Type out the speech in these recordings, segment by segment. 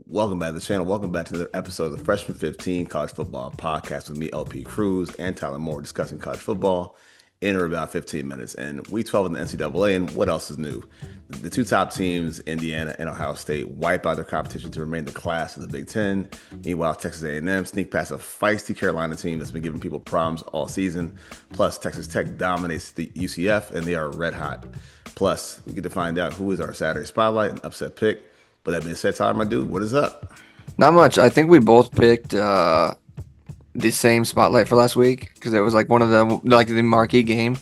Welcome back to the channel. Welcome back to the episode of the Freshman 15 College Football Podcast with me, LP Cruz, and Tyler Moore discussing college football in or about 15 minutes. And week 12 in the NCAA, and what else is new? The two top teams, Indiana and Ohio State, wipe out their competition to remain the class of the Big Ten. Meanwhile, Texas A&M sneak past a feisty Carolina team that's been giving people problems all season. Plus, Texas Tech dominates the UCF, and they are red hot. Plus, we get to find out who is our Saturday spotlight and upset pick. But that being said, Tyler, my dude, what is up? Not much. I think we both picked the same spotlight for last week because it was like one of the marquee game,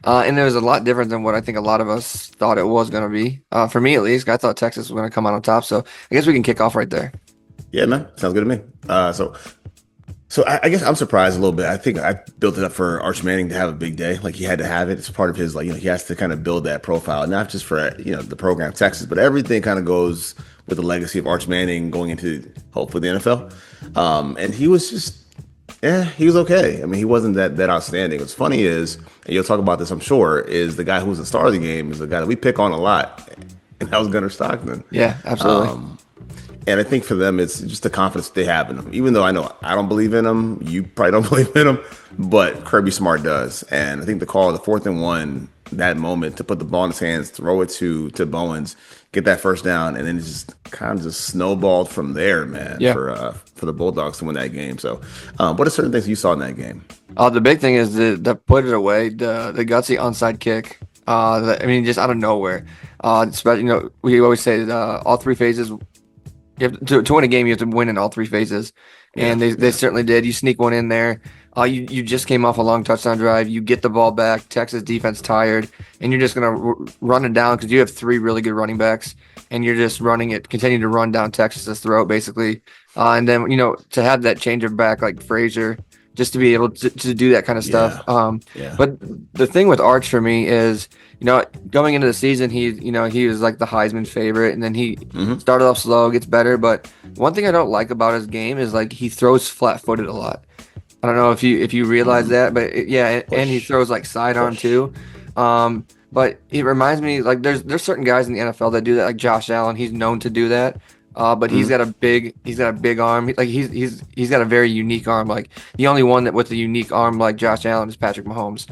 and it was a lot different than what I think a lot of us thought it was going to be. For me, at least, I thought Texas was going to come out on top. So I guess we can kick off right there. Yeah, man, sounds good to me. So I guess I'm surprised a little bit. I think I built it up for Arch Manning to have a big day. Like he had to have it. It's part of his he has to kind of build that profile, not just for the program Texas, but everything kind of goes with the legacy of Arch Manning going into hopefully the NFL. And he was just he was okay. I mean, he wasn't that outstanding. What's funny is, and you'll talk about this, I'm sure, is the guy who was the star of the game is the guy that we pick on a lot, and that was Gunnar Stockton. Yeah, absolutely. And I think for them, it's just the confidence they have in him. Even though I know I don't believe in him, you probably don't believe in him, but Kirby Smart does. And I think the call, the 4th and 1, that moment to put the ball in his hands, throw it to Bowens, get that first down, and then it just kind of just snowballed from there, man. Yeah. For the Bulldogs to win that game. So, what are certain things you saw in that game? The big thing is the put it away, the gutsy onside kick. Just out of nowhere. Especially, we always say all three phases. You have to win a game, you have to win in all three phases, and they certainly did. You sneak one in there. You just came off a long touchdown drive. You get the ball back. Texas defense tired, and you're just gonna run it down because you have three really good running backs, and you're just running it, continue to run down Texas's throat basically. And then to have that change of back like Frazier, just to be able to do that kind of stuff. But the thing with Arch for me is, going into the season, he was like the Heisman favorite, and then he started off slow, gets better. But one thing I don't like about his game is like he throws flat-footed a lot. I don't know if you realize that, but and he throws like sidearm too. But it reminds me like there's certain guys in the NFL that do that, like Josh Allen. He's known to do that. But he's got a big arm. Like he's got a very unique arm. Like the only one that with a unique arm like Josh Allen is Patrick Mahomes.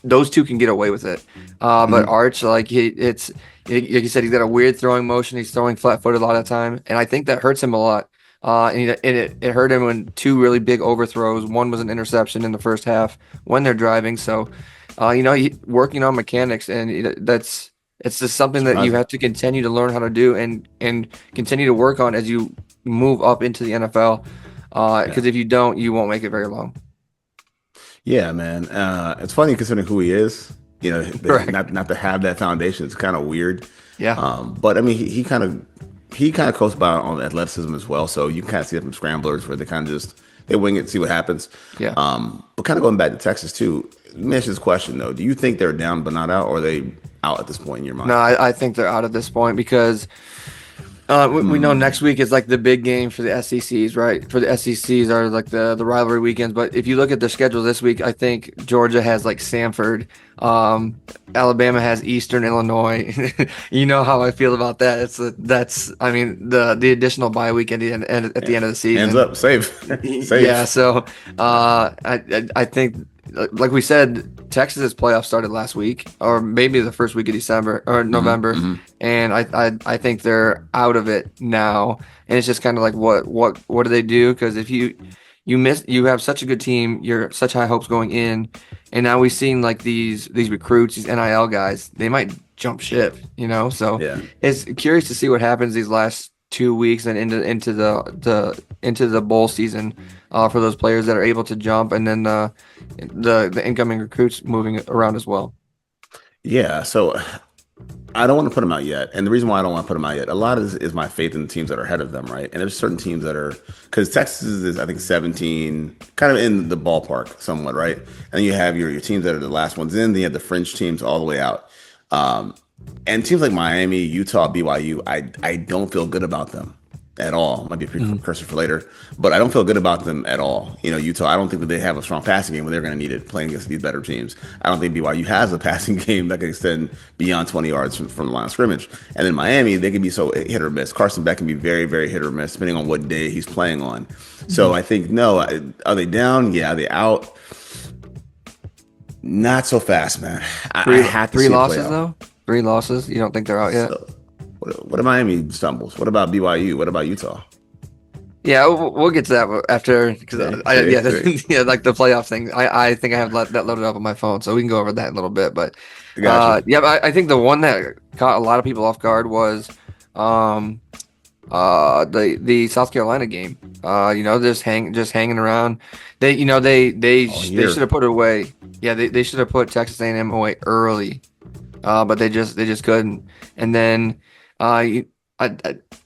Those two can get away with it. But Arch, like like you said, he's got a weird throwing motion. He's throwing flat-footed a lot of the time, and I think that hurts him a lot. And it hurt him when two really big overthrows. One was an interception in the first half when they're driving. So, working on mechanics, and it's just something that you have to continue to learn how to do and continue to work on as you move up into the NFL. Because if you don't, you won't make it very long. Yeah, man. It's funny considering who he is. Correct. Not to have that foundation. It's kind of weird. Yeah. But I mean, he kind of coasts by on athleticism as well. So you can kind of see it from scramblers where they wing it, see what happens. Yeah. But kind of going back to Texas too. Let me ask you this question though: do you think they're down but not out, or are they out at this point in your mind? No, I think they're out at this point because we know next week is like the big game for the SECs, right? For the SECs are like the rivalry weekends. But if you look at their schedule this week, I think Georgia has like Samford, Alabama has Eastern Illinois. You know how I feel about that. The additional bye week at the end of the season. Hands up, safe. Safe. Yeah, so I think, like we said, Texas's playoff started last week, or maybe the first week of December or November, and I think they're out of it now. And it's just kind of like what do they do? Because if you have such a good team, you're such high hopes going in, and now we've seen like these recruits, these NIL guys, they might jump ship, So it's curious to see what happens these last 2 weeks and into the bowl season for those players that are able to jump, and then the incoming recruits moving around as well. Yeah, so I don't want to put them out yet, and the reason why I don't want to put them out yet, a lot is my faith in the teams that are ahead of them, right? And there's certain teams that are, because Texas is I think 17, kind of in the ballpark somewhat, right? And you have your teams that are the last ones in, then you have the fringe teams all the way out. And teams like Miami, Utah, BYU, I don't feel good about them. at all. Might be a Mhm. precursor for later, but I don't feel good about them at all. Utah, I don't think that they have a strong passing game when they're going to need it playing against these better teams. I don't think BYU has a passing game that can extend beyond 20 yards from the line of scrimmage. And then Miami, they can be so hit or miss. Carson Beck can be very, very hit or miss depending on what day he's playing on. So Mhm. I think, no, are they down? Yeah. Are they out? Not so fast, man. I Three have to three see it play losses out. though. 3 losses. You don't think they're out yet? So, what are Miami stumbles? What about BYU? What about Utah? Yeah, we'll get to that after because See, see, see. yeah, like the playoff thing. I think I have that loaded up on my phone, so we can go over that in a little bit. But I got you. yeah, I think the one that caught a lot of people off guard was um the South Carolina game. Just hanging around. All They should year. have put it away. Yeah, they should have put Texas A&M away early. But they just couldn't. And then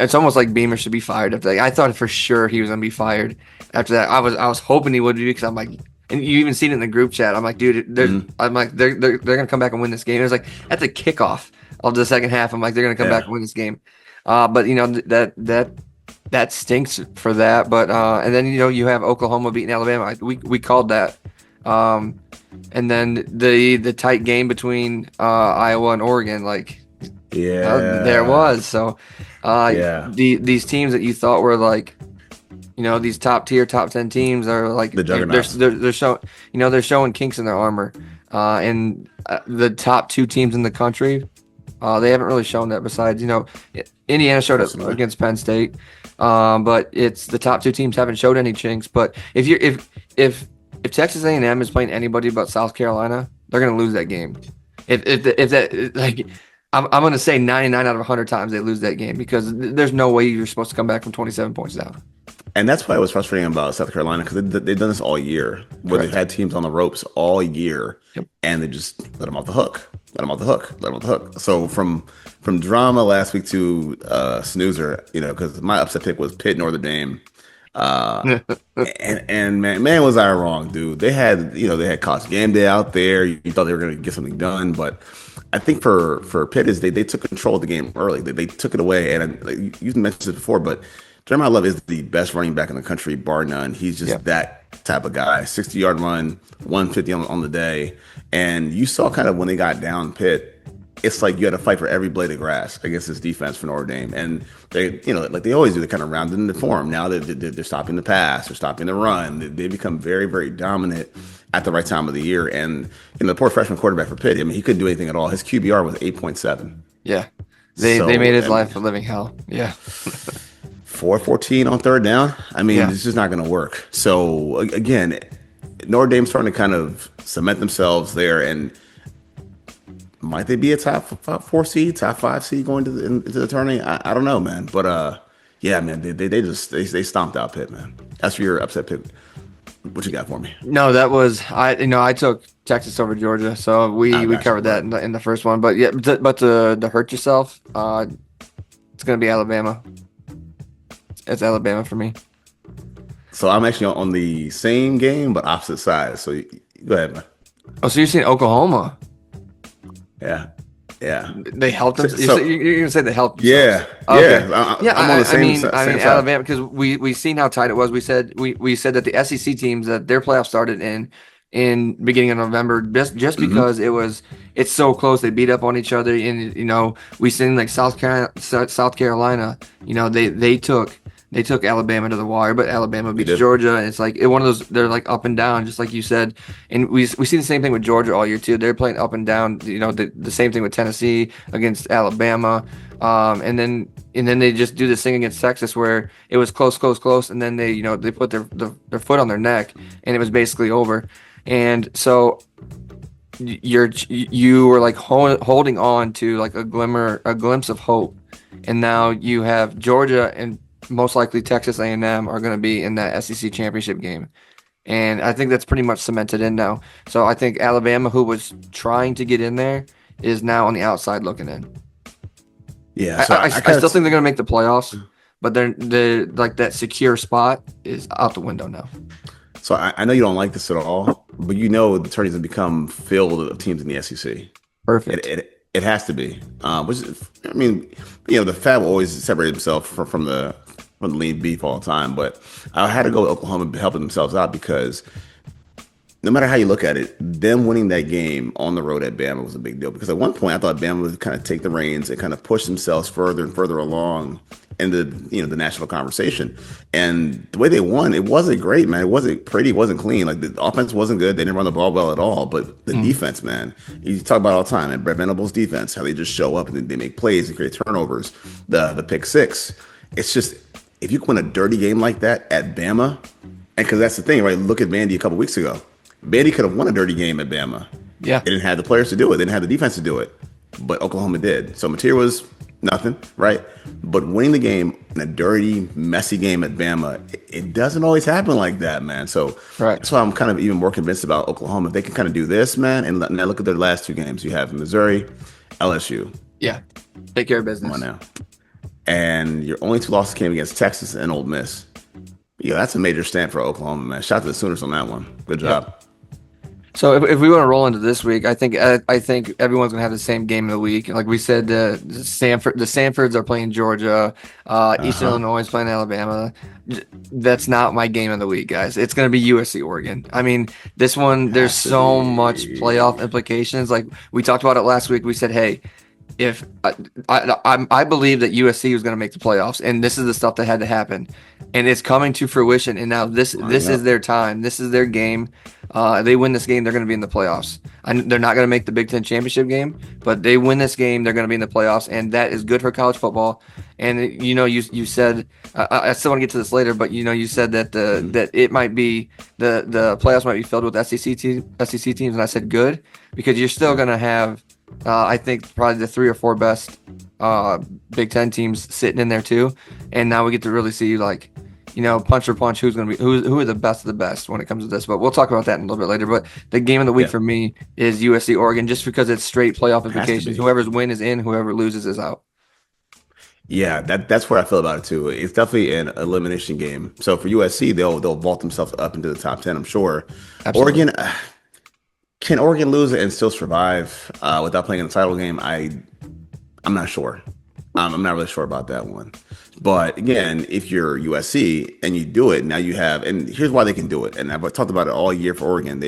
it's almost like Beamer should be fired after that. I thought for sure he was gonna be fired after that. I was hoping he would be because I'm like, and you even seen it in the group chat. I'm like, dude, Mhm. they're gonna come back and win this game. It was like at the kickoff of the second half. I'm like, they're gonna come back Yeah. and win this game. But that stinks for that. But and then you have Oklahoma beating Alabama. We called that. And then the tight game between Iowa and Oregon, like there it Yeah. was. So Yeah. these teams that you thought were like these top tier top 10 teams are like The they're juggernauts. they're showing they're showing kinks in their armor. And the top two teams in the country, they haven't really shown that. Besides Indiana showed it Personally. against Penn State, but it's the top two teams haven't showed any chinks. But if Texas A&M is playing anybody but South Carolina, they're gonna lose that game. If that like I'm gonna say 99 out of 100 times they lose that game because there's no way you're supposed to come back from 27 points down. And that's why it was frustrating about South Carolina because they've done this all year, where they've Correct. had teams on the ropes all year, Yep. and they just let them off the hook, let them off the hook, let them off the hook. So from drama last week to snoozer, because my upset pick was Pitt Notre Dame, uh, and man, was I wrong, dude. They had College Game Day out there. You thought they were going to get something done, but I think for Pitt is they took control of the game early. They took it away, and like, you mentioned it before, but Jeremiah Love is the best running back in the country, bar none. He's Yeah. just that type of guy. 60-yard run, 150 on the day, and you saw kind of when they got down Pitt. It's like you had to fight for every blade of grass against this defense for Notre Dame, and they, like they always do, they kind of rounded into form. Now they're stopping the pass, they're stopping the run. They become very, very dominant at the right time of the year. And the poor freshman quarterback for Pitt, I mean, he couldn't do anything at all. His QBR was 8.7. Yeah. They made So his I mean, life a living hell. Yeah. 414 on third down. I mean, Yeah. it's just not going to work. So again, Notre Dame's starting to kind of cement themselves there, and might they be a top 4 seed, top 5 seed going into the tournament? I don't know, man. But yeah, man, they stomped out Pitt, man. That's for your upset pick. What you got for me? No, that was I took Texas over Georgia, so I we got you, covered that bro. in the first one. But yeah, but to hurt yourself, it's gonna be Alabama. It's Alabama for me. So I'm actually on the same game but opposite sides. So go ahead, man. Oh, so you're seeing Oklahoma? Yeah, yeah, They helped them. so You're gonna say they helped yeah, themselves. Okay. yeah. Yeah, I'm on the same I same mean side. Alabama because we seen how tight it was. We said that the SEC teams that their playoffs started in beginning of November just Hmm. because it's so close. They beat up on each other, and we seen like South Carolina. They took Alabama to the wire, but Alabama We beats did. Georgia. And it's like one of those. They're like up and down, just like you said. And we see the same thing with Georgia all year too. They're playing up and down. The same thing with Tennessee against Alabama. And then they just do this thing against Texas where it was close, and then they put their foot on their neck, and it was basically over. And so you were like holding on to like a glimpse of hope, and now you have Georgia and most likely Texas A&M are going to be in that SEC championship game. And I think that's pretty much cemented in now. So I think Alabama, who was trying to get in there, is now on the outside looking in. Yeah, so I I kind still of think they're going to make the playoffs, but they're like that secure spot is out the window now. so I know you don't like this at all, but the tourneys have become filled of teams in the SEC. It Perfect. it, it has to be. Which is, I mean, the Fab will always separate himself from the from the lean beef all the time, but I had to go with Oklahoma helping themselves out because no matter how you look at it, them winning that game on the road at Bama was a big deal. Because at one point, I thought Bama would kind of take the reins and kind of push themselves further and further along in the national conversation. And the way they won, it wasn't great, man. It wasn't pretty, it wasn't clean. Like the offense wasn't good. They didn't run the ball well at all. But the defense, man, you talk about it all the time. And Brett Venables' defense, how they just show up and they make plays and create turnovers. The pick six. It's just if you win a dirty game like that at Bama, and because that's the thing, right? Look at Vandy a couple weeks ago. Vandy could have won a dirty game at Bama. Yeah. They didn't have the players to do it. They didn't have the defense to do it. But Oklahoma did. So material was nothing, right? But winning the game in a dirty, messy game at Bama, it doesn't always happen like that, man. So that's why I'm kind of even more convinced about Oklahoma. If they can kind of do this, man, and now look at their last two games. You have Missouri, LSU. Yeah. Take care of business. Come on now. And your only two losses came against Texas and Ole Miss. Yeah, that's a major stand for Oklahoma, man. Shout out to the Sooners on that one. Good job. Yep. So if we want to roll into this week, I think everyone's gonna have the same game of the week. Like we said, the Sanfords are playing Georgia, Eastern Illinois is playing Alabama. That's not my game of the week, guys. It's gonna be USC Oregon. I mean, this one there's so much playoff implications. Like we talked about it last week. We said, hey, if I believe that USC was going to make the playoffs, and this is the stuff that had to happen, and it's coming to fruition. And now this is their time. This is their game. They win this game, they're going to be in the playoffs. They're not going to make the Big Ten championship game, but they win this game, they're going to be in the playoffs, and that is good for college football. And you said I still want to get to this later, but you said that that it might be the playoffs might be filled with SEC teams, and I said good because you're still going to have. I think probably the 3 or 4 best Big Ten teams sitting in there too, and now we get to really see like, punch for punch who are the best of the best when it comes to this. But we'll talk about that in a little bit later. But the game of the week for me is USC Oregon, just because it's straight playoff implications. Whoever's win is in, whoever loses is out. Yeah, that's where I feel about it too. It's definitely an elimination game. So for USC, they'll vault themselves up into the top 10, I'm sure. Absolutely. Oregon. Can Oregon lose and still survive without playing in the title game? I'm not sure. I'm not really sure about that one. But again, if you're USC and you do it, now you have, and here's why they can do it. And I've talked about it all year for Oregon.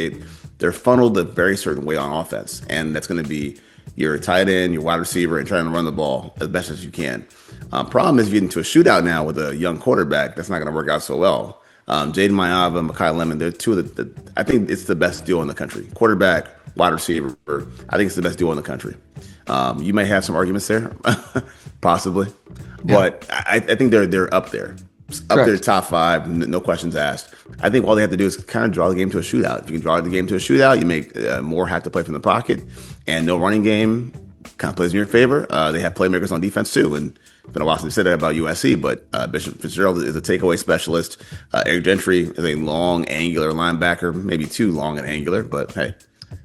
They're funneled a very certain way on offense, and that's going to be your tight end, your wide receiver, and trying to run the ball as best as you can. Problem is, you get into a shootout now with a young quarterback. That's not going to work out so well. Jaden Mayava, Makai Lemon, they're two of the I think it's the best duo in the country. Quarterback, wide receiver. I think it's the best duo in the country. You may have some arguments there, possibly, but I think they're up there. Up there, top 5, no questions asked. I think all they have to do is kind of draw the game to a shootout. If you can draw the game to a shootout, you make more have to play from the pocket, and no running game kind of plays in your favor. They have playmakers on defense too, and it's been a while since we said that about USC, but Bishop Fitzgerald is a takeaway specialist. Eric Gentry is a long, angular linebacker, maybe too long and angular, but hey,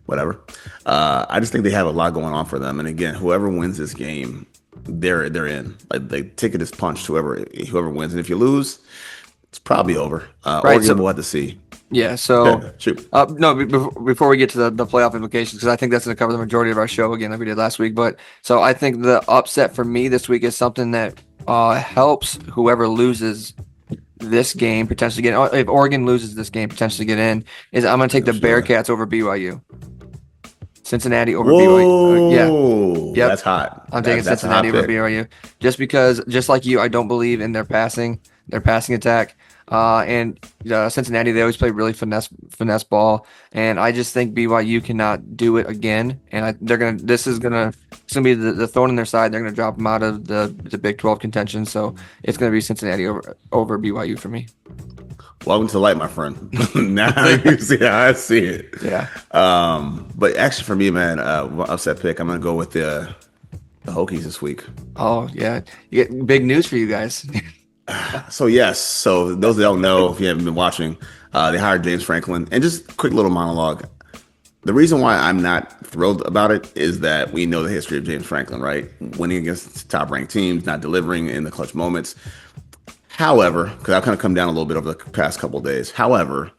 whatever. I just think they have a lot going on for them. And again, whoever wins this game, they're in. Like the ticket is punched. Whoever wins, and if you lose, it's probably over. Oregon will have to see. Yeah. So shoot. No, before we get to the playoff implications, because I think that's going to cover the majority of our show again, like we did last week. But so I think the upset for me this week is something that helps whoever loses this game potentially get. If Oregon loses this game, potentially get in. Is I'm going to take the Bearcats over BYU. Cincinnati over BYU. Yep. That's hot. I'm taking Cincinnati over BYU just because, just like you, I don't believe in their passing attack. And Cincinnati, they always play really finesse ball, and I just think BYU cannot do it again. And this is gonna be the thorn in their side. They're gonna drop them out of the Big 12 contention. So it's gonna be Cincinnati over BYU for me. Welcome to the light, my friend. Now you see how I see it. Yeah. But actually, for me, man, upset pick. I'm gonna go with the Hokies this week. Oh yeah, you get big news for you guys. So those that don't know, if you haven't been watching, they hired James Franklin. And just a quick little monologue. The reason why I'm not thrilled about it is that we know the history of James Franklin, right? Winning against top-ranked teams, not delivering in the clutch moments. However, because I've kind of come down a little bit over the past couple of days. However,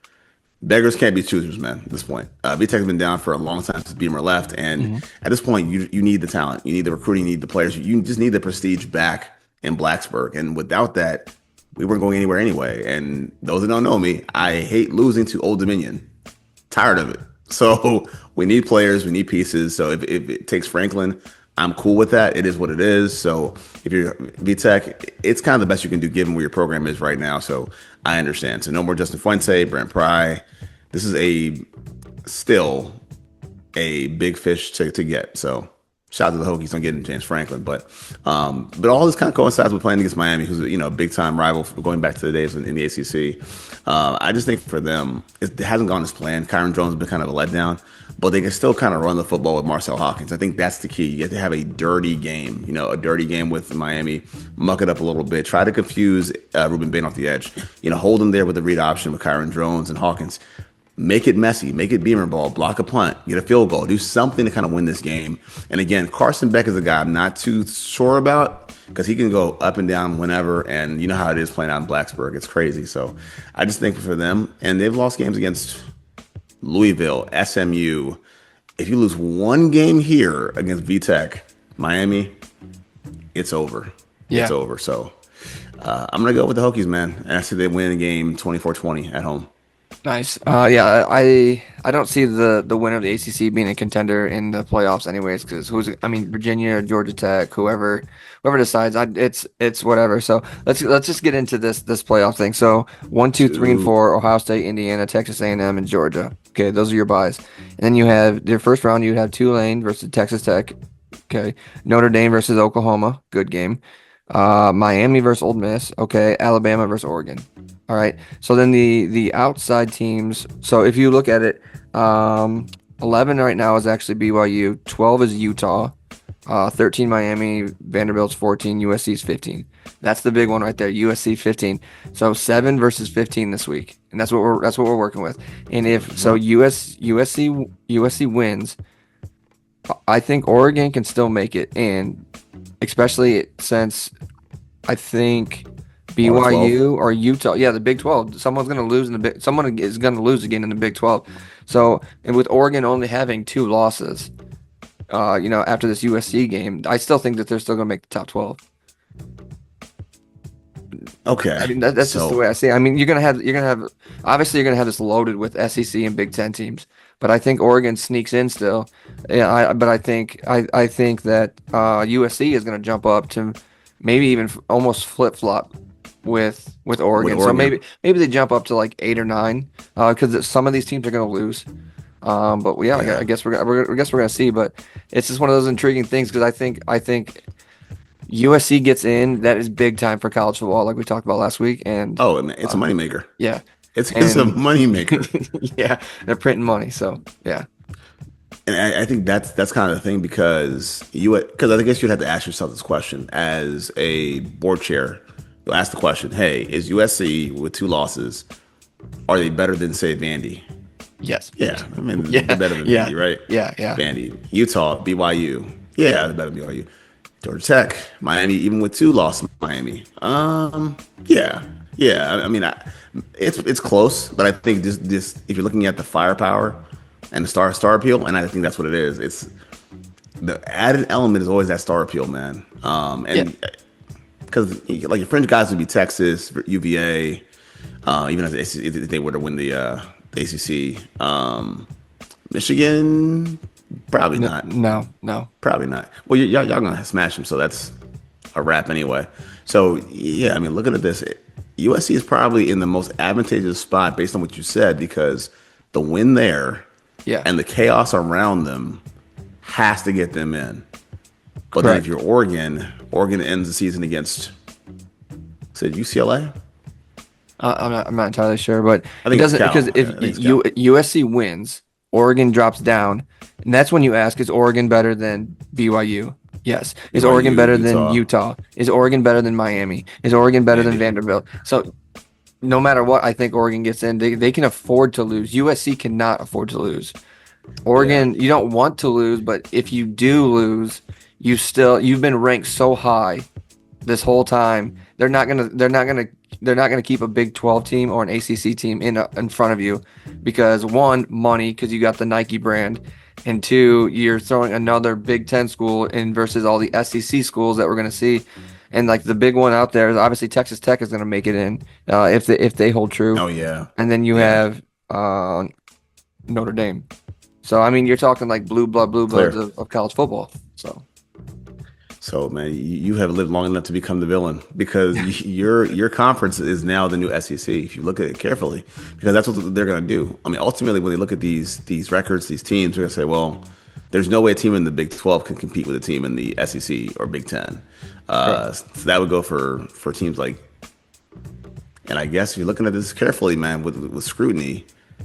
beggars can't be choosers, man, at this point. VTech has been down for a long time since Beamer left. And at this point, you need the talent. You need the recruiting. You need the players. You just need the prestige back in Blacksburg. And without that, we weren't going anywhere anyway. And those that don't know me, I hate losing to Old Dominion. Tired of it. So we need players, we need pieces. So if it takes Franklin, I'm cool with that. It is what it is. So if you're VTech, it's kind of the best you can do given where your program is right now. So I understand. So no more Justin Fuente, Brent Pry. This is still a big fish to get. So shout out to the Hokies on getting James Franklin. But all this kind of coincides with playing against Miami, who's a big time rival going back to the days in the ACC. I just think for them, it hasn't gone as planned. Kyron Jones has been kind of a letdown, but they can still kind of run the football with Marcel Hawkins. I think that's the key. You have to have a dirty game, a dirty game with Miami, muck it up a little bit, try to confuse Ruben Bain off the edge, hold him there with the read option with Kyron Jones and Hawkins. Make it messy, make it beamer ball, block a punt, get a field goal, do something to kind of win this game. And again, Carson Beck is a guy I'm not too sure about because he can go up and down whenever, and you know how it is playing out in Blacksburg. It's crazy. So I just think for them, and they've lost games against Louisville, SMU. If you lose one game here against VTech, Miami, it's over. Yeah. It's over. So I'm going to go with the Hokies, man. And I say they win a game 24-20 at home. Nice. Yeah, I don't see the winner of the ACC being a contender in the playoffs, anyways. Because Virginia, Georgia Tech, whoever decides, it's whatever. So let's just get into this playoff thing. So 1, 2, 3, and 4: Ohio State, Indiana, Texas A&M, and Georgia. Okay, those are your buys. And then you have your first round. You'd have Tulane versus Texas Tech. Okay, Notre Dame versus Oklahoma. Good game. Miami versus Ole Miss. Okay, Alabama versus Oregon. All right. So then the outside teams. So if you look at it, 11 right now is actually BYU. 12 is Utah. 13 Miami. Vanderbilt's 14. USC's 15. That's the big one right there. USC 15. So 7 versus 15 this week, and that's what we're working with. And if so, USC wins, I think Oregon can still make it, and especially since I think BYU or Utah, the Big 12. Someone is going to lose again in the Big 12. So, and with Oregon only having 2 losses, after this USC game, I still think that they're still going to make the top 12. Okay, I mean that's just the way I see it. I mean, you're gonna have obviously you're gonna have this loaded with SEC and Big 10 teams, but I think Oregon sneaks in still. Yeah, but I think that USC is gonna jump up to maybe even almost flip flop with Oregon. So maybe they jump up to like 8 or 9 because some of these teams are gonna lose. But I guess we're gonna see. But it's just one of those intriguing things because I think USC gets in. That is big time for college football, like we talked about last week. And it's a moneymaker. Yeah, it's a moneymaker. Yeah, they're printing money. So yeah, and I think that's kind of the thing because I guess you'd have to ask yourself this question as a board chair. You'll ask the question: hey, is USC with 2 losses? Are they better than say Vandy? Yes. Yeah, I mean they're better than Vandy, right? Yeah. Vandy, Utah, BYU. Yeah, they're better than BYU. Georgia Tech, Miami, even with 2 losses, Miami. Yeah. I mean, it's close, but I think this if you're looking at the firepower and the star appeal, and I think that's what it is. It's the added element is always that star appeal, man. Because like your fringe guys would be Texas, UVA, even if they were to win the ACC, Michigan. Probably not. No. Probably not. Well, y'all gonna smash them, so that's a wrap anyway. So yeah, I mean, looking at this, USC is probably in the most advantageous spot based on what you said because the win there, and the chaos around them has to get them in. But then if you're Oregon ends the season against, say, UCLA. I'm not entirely sure, but I think it doesn't because if USC wins, Oregon drops down, and that's when you ask: is Oregon better than BYU? Yes. Is Oregon better than Utah? Is Oregon better than Miami? Is Oregon better than Vanderbilt? So, no matter what, I think Oregon gets in. They can afford to lose. USC cannot afford to lose. Oregon, you don't want to lose, but if you do lose, you've been ranked so high this whole time. They're not gonna keep a Big 12 team or an ACC team in front of you because 1, money, because you got the Nike brand, and 2, you're throwing another Big 10 school in versus all the SEC schools that we're gonna see, And like the big one out there is obviously Texas Tech is going to make it in if they hold true. Oh yeah, And then you yeah, have Notre Dame. So I mean, you're talking like blue bloods clear. of college football. So So man, you have lived long enough to become the villain because your conference is now the new SEC. If you look at it carefully, because that's what they're going to do. I mean, ultimately, when they look at these records, these teams, they're going to say, well, there's no way a team in the Big 12 can compete with a team in the SEC or Big 10. right. So that would go for teams like, and I guess if you're looking at this carefully, man, with scrutiny,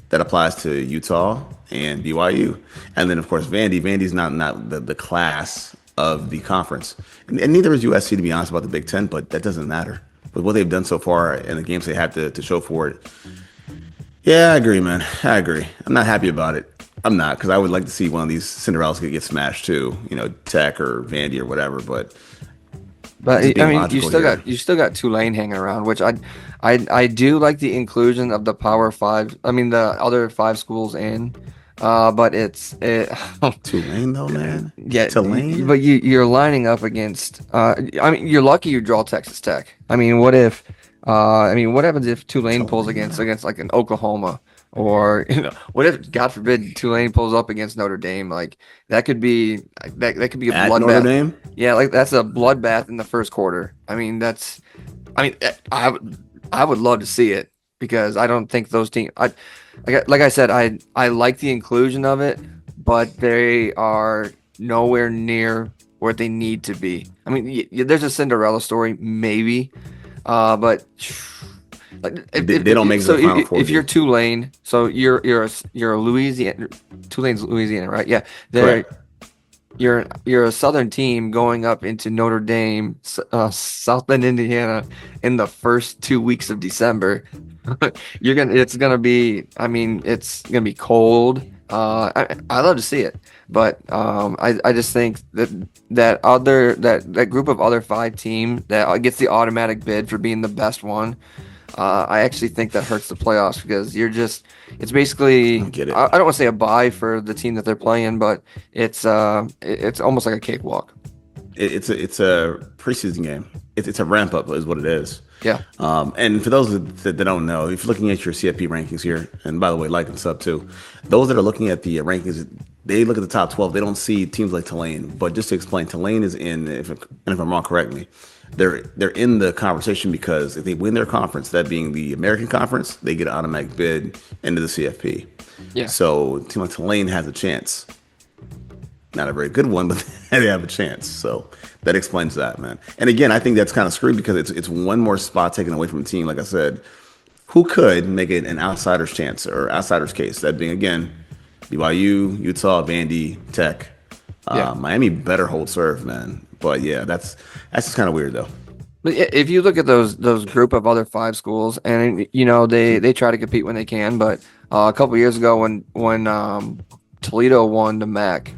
that applies to Utah and BYU, and then of course Vandy. Vandy's not the class of the conference, and neither is USC to be honest about the Big Ten. But that doesn't matter with what they've done so far and the games they have to show for it. Yeah, I agree, man. I agree. I'm not happy about it. I'm not because I would like to see one of these Cinderellas get smashed too. Tech or Vandy or whatever. But just But I being mean, logical here. you still got Tulane hanging around, which I do like the inclusion of the Power Five. I mean, the other five schools in, but Tulane though, man. yeah, Tulane. but you're lining up against. I mean, you're lucky you draw Texas Tech. I mean, what happens if Tulane pulls Tulane though. against like an Oklahoma, or what if God forbid Tulane pulls up against Notre Dame? Like that could be that could be a At Notre bloodbath. Dame. Yeah, like that's a bloodbath in the first quarter. I mean, I would love to see it because I don't think those teams. Like I said, I like the inclusion of it, but they are nowhere near where they need to be. I mean, there's a Cinderella story, maybe, but like They don't make it to the Final Four, if you're dude. Tulane, so you're a Louisiana, Tulane's Louisiana, right? Yeah, they're Correct. you're a Southern team going up into Notre Dame, South Bend, Indiana, in the first 2 weeks of December. It's gonna be. I mean, it's gonna be cold. I love to see it, but I just think that group of other five teams that gets the automatic bid for being the best one. I actually think that hurts the playoffs because it's basically, I get it. I don't want to say a bye for the team that they're playing, but it's almost like a cakewalk. It's a preseason game. It's a ramp up, is what it is. Yeah. And for those that don't know, if you're looking at your CFP rankings here, and by the way, like and sub too, those that are looking at the rankings, they look at the top 12. They don't see teams like Tulane. But just to explain, Tulane is in. If I'm wrong, correct me. They're in the conversation because if they win their conference, that being the American Conference, they get an automatic bid into the CFP. Yeah. So team like Tulane has a chance. Not a very good one, but they have a chance. So that explains that, man. And again, I think that's kind of screwed because it's one more spot taken away from a team. Like I said, who could make it an outsider's chance or outsider's case? That being again, BYU, Utah, Vandy, Tech, Yeah. Miami better hold serve, man. But yeah, that's just kind of weird though. But if you look at those group of other five schools, and they try to compete when they can, but a couple years ago when Toledo won the MAC,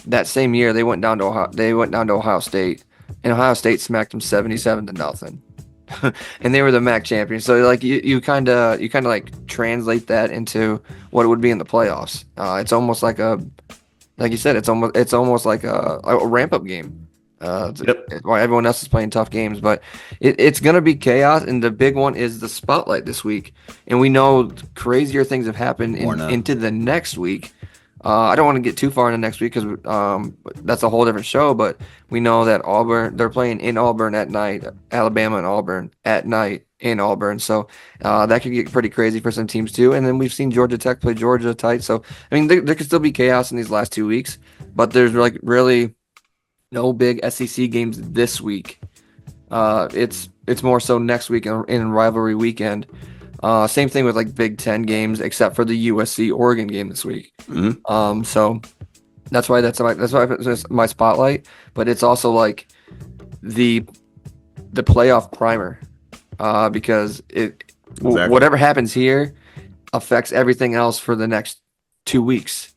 that same year they went down to Ohio State, and Ohio State smacked them 77-0. And they were the MAC champions. So like you kind of like translate that into what it would be in the playoffs. It's almost like you said, it's almost like a ramp up game. Yep. While everyone else is playing tough games, but it's gonna be chaos. And the big one is the spotlight this week, and we know crazier things have happened Or no. into the next week. I don't want to get too far into next week because that's a whole different show. But we know that they're playing in Auburn at night, Alabama and Auburn at night in Auburn. So that could get pretty crazy for some teams too. And then we've seen Georgia Tech play Georgia tight. So I mean, there could still be chaos in these last 2 weeks, but there's like really no big SEC games this week. It's more so next week in rivalry weekend. Same thing with like Big Ten games, except for the USC Oregon game this week. Mhm. So that's why it's my spotlight. But it's also like the playoff primer, because Exactly. whatever happens here affects everything else for the next 2 weeks.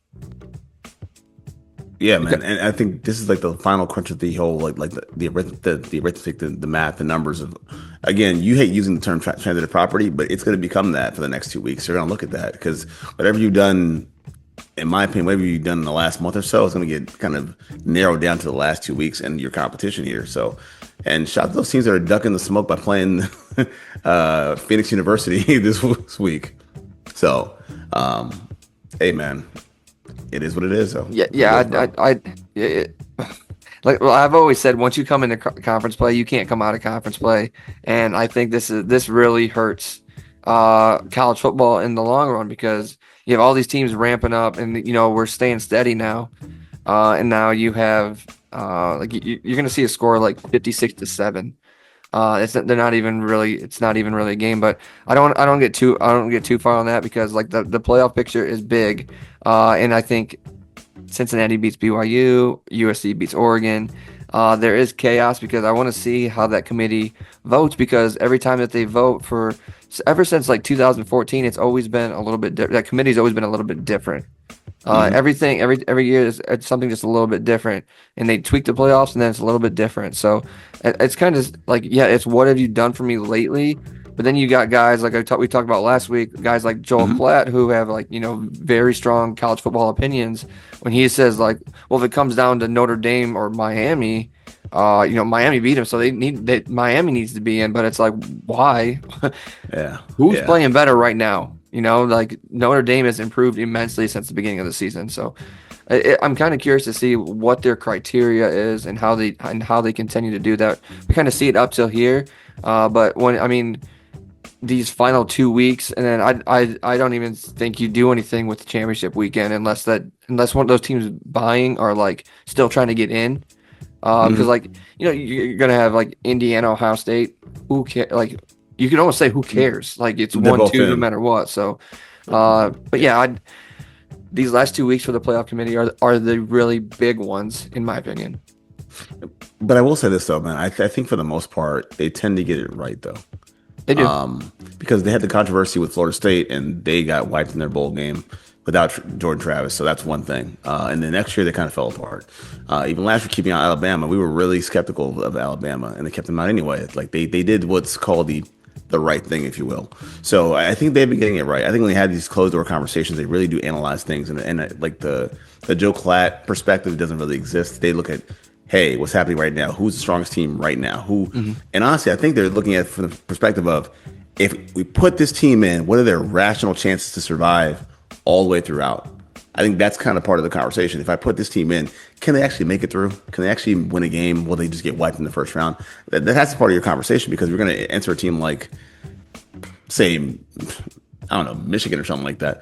Yeah, man, and I think this is like the final crunch of the whole like the arithmetic, the math, the numbers of. Again, you hate using the term transitive property, but it's going to become that for the next 2 weeks. You're going to look at that because whatever you've done, in my opinion, whatever you've done in the last month or so is going to get kind of narrowed down to the last 2 weeks and your competition here. So And shout out to those teams that are ducking the smoke by playing Phoenix University this week. So, hey man, it is what it is. Though. Yeah, It yeah. is, bro. Like well, I've always said, once you come into conference play, you can't come out of conference play, and I think this really hurts college football in the long run because you have all these teams ramping up, and we're staying steady now, and now you have like you're going to see a score like 56-7. They're not even really. It's not even really a game. But I don't get too far on that because like the playoff picture is big, and I think Cincinnati beats BYU, USC beats Oregon. There is chaos because I want to see how that committee votes because every time that they vote for, ever since like 2014, it's always been a little bit different. That committee's always been a little bit different. Hmm. Every year is it's something just a little bit different, and they tweak the playoffs, and then it's a little bit different. So it's kind of like, yeah, it's what have you done for me lately? But then you got guys like we talked about last week, guys like Joel Hmm. Klatt who have like very strong college football opinions. When he says like, well, if it comes down to Notre Dame or Miami, Miami beat him, so Miami needs to be in. But it's like, why? Yeah, Who's yeah. playing better right now? Like Notre Dame has improved immensely since the beginning of the season. So I'm kind of curious to see what their criteria is and how they continue to do that. We kind of see it up till here, but these final 2 weeks, and then I don't even think you do anything with the championship weekend unless one of those teams buying are like still trying to get in. Because Hmm. like you're gonna have like Indiana, Ohio State. Who care? Like you can almost say who cares? Like it's They're one both two no in. matter what. So, but Yeah. yeah, these last 2 weeks for the playoff committee are the really big ones in my opinion. But I will say this though, man. I think for the most part, they tend to get it right though. They do. Because they had the controversy with Florida State and they got wiped in their bowl game without Jordan Travis. So that's one thing. And then next year they kind of fell apart. Even last year, keeping out Alabama, we were really skeptical of Alabama, and they kept them out anyway. Like they did what's called the right thing, if you will. So I think they've been getting it right. I think when they had these closed door conversations, they really do analyze things, and like the Joe Klatt perspective doesn't really exist. They look at, hey, what's happening right now? Who's the strongest team right now? Who? Hmm. And honestly, I think they're looking at it from the perspective of, if we put this team in, what are their rational chances to survive all the way throughout? I think that's kind of part of the conversation. If I put this team in, can they actually make it through? Can they actually win a game? Will they just get wiped in the first round? That's part of your conversation because we're going to enter a team like, say, I don't know, Michigan or something like that,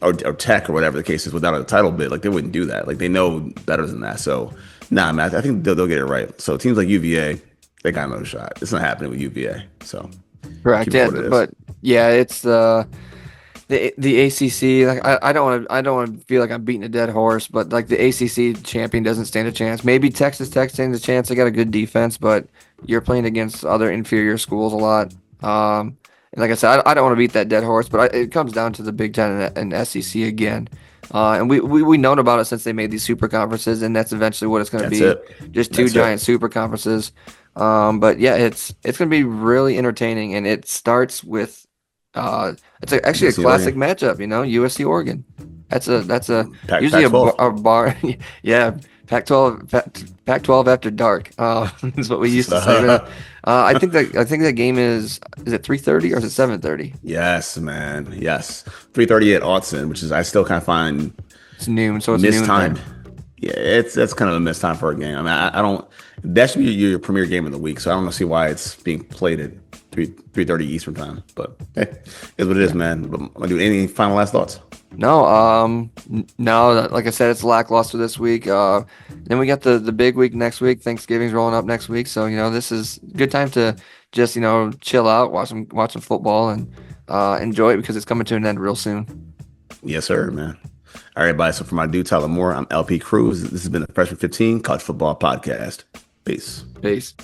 or Tech or whatever the case is, without a title bid. Like they wouldn't do that. Like they know better than that. So, nah, man, I think they'll get it right. So teams like UVA, they got another shot. It's not happening with UVA. So Correct. keep it Yeah, for what it is. but yeah, it's the ACC. Like I don't want to feel like I'm beating a dead horse, but like the ACC champion doesn't stand a chance. Maybe Texas Tech stands a chance. They got a good defense, but you're playing against other inferior schools a lot. And like I said, I don't want to beat that dead horse, but it comes down to the Big Ten and SEC again. And we known about it since they made these super conferences, and that's eventually what it's going to That's be, it. just two That's giant it. super conferences. But yeah, it's going to be really entertaining, and it starts with actually a USC classic Oregon. matchup, USC Oregon. That's a usually Pac 12. a bar, yeah. Pac-12 after dark. Is what we used to say. But, I think that game is it 3:30 or is it 7:30? Yes, man. Yes. 3:30 at Autzen, which is I still kind of find It's noon, so it's noon mistimed. there. Yeah, it's that's kind of a missed time for a game. I mean, I don't. That should be your premier game of the week. So I don't see why it's being played at 3:30 Eastern time. But hey, it's what it is, Yeah. man. But any final last thoughts? No, no. Like I said, it's lackluster this week. Then we got the big week next week. Thanksgiving's rolling up next week, so this is a good time to just chill out, watch some football, and enjoy it because it's coming to an end real soon. Yes, sir, man. All right, bye. So for my dude Tyler Moore, I'm LP Cruz. This has been the Freshman 15 College Football Podcast. Peace. Peace.